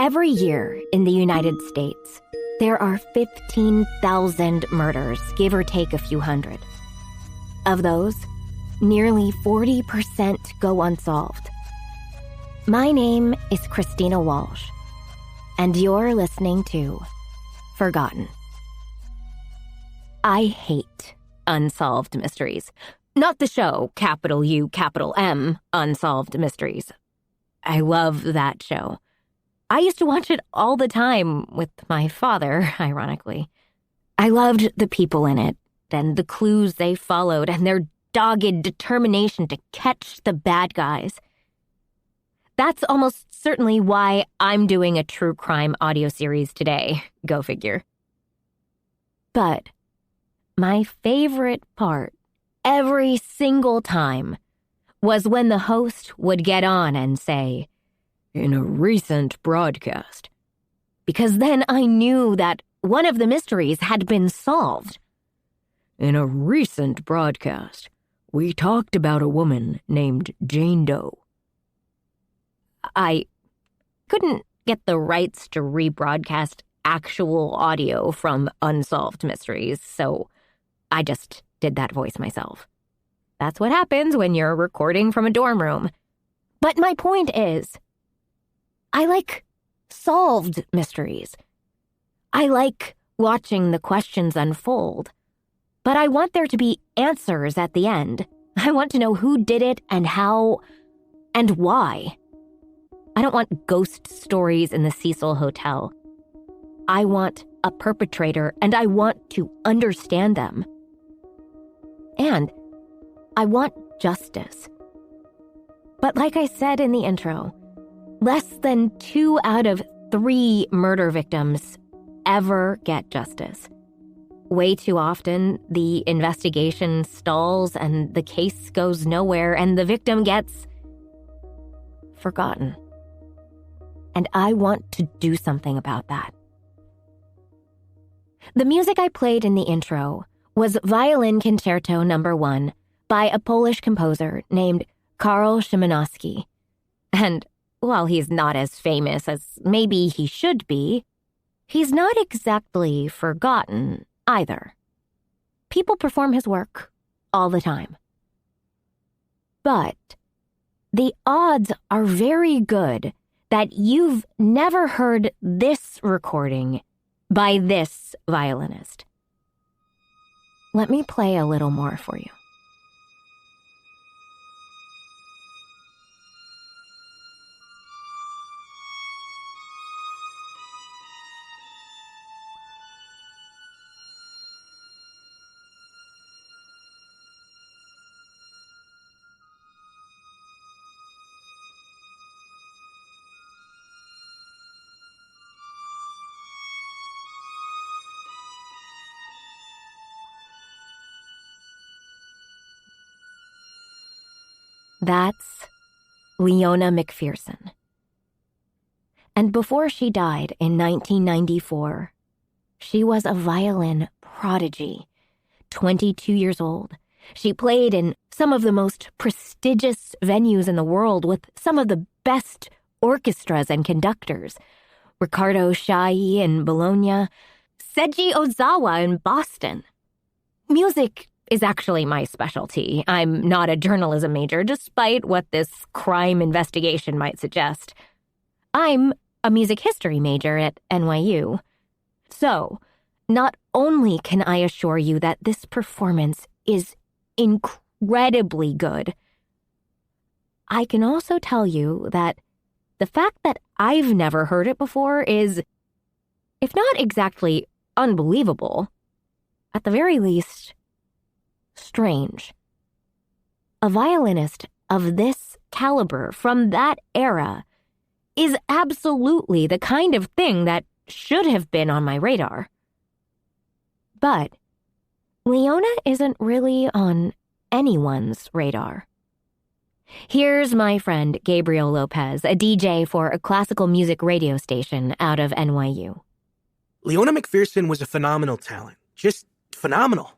Every year in the United States, there are 15,000 murders, give or take a few hundred. Of those, nearly 40% go unsolved. My name is Christina Walsh, and you're listening to Forgotten. I hate unsolved mysteries. Not the show, capital U, capital M, Unsolved Mysteries. I love that show. I used to watch it all the time with my father, ironically. I loved the people in it, and the clues they followed, and their dogged determination to catch the bad guys. That's almost certainly why I'm doing a true crime audio series today, go figure. But my favorite part, every single time, was when the host would get on and say, "In a recent broadcast," because then I knew that one of the mysteries had been solved. "In a recent broadcast, we talked about a woman named Jane Doe." I couldn't get the rights to rebroadcast actual audio from Unsolved Mysteries, so I just did that voice myself. That's what happens when you're recording from a dorm room. But my point is, I like solved mysteries. I like watching the questions unfold. But I want there to be answers at the end. I want to know who did it and how and why. I don't want ghost stories in the Cecil Hotel. I want a perpetrator, and I want to understand them. And I want justice. But like I said in the intro, less than 2 out of 3 murder victims ever get justice. Way too often, the investigation stalls and the case goes nowhere and the victim gets forgotten. And I want to do something about that. The music I played in the intro was Violin Concerto No. 1 by a Polish composer named Karol Szymanowski. And while he's not as famous as maybe he should be, he's not exactly forgotten either. People perform his work all the time. But the odds are very good that you've never heard this recording by this violinist. Let me play a little more for you. That's Leona McPherson. And before she died in 1994, she was a violin prodigy. 22 years old, she played in some of the most prestigious venues in the world with some of the best orchestras and conductors. Riccardo Chailly in Bologna, Seiji Ozawa in Boston. Music is actually my specialty. I'm not a journalism major, despite what this crime investigation might suggest. I'm a music history major at NYU. So, not only can I assure you that this performance is incredibly good, I can also tell you that the fact that I've never heard it before is, if not exactly unbelievable, at the very least, strange. A violinist of this caliber from that era is absolutely the kind of thing that should have been on my radar. But Leona isn't really on anyone's radar. Here's my friend Gabriel Lopez, a DJ for a classical music radio station out of NYU. Leona McPherson was a phenomenal talent. Just phenomenal.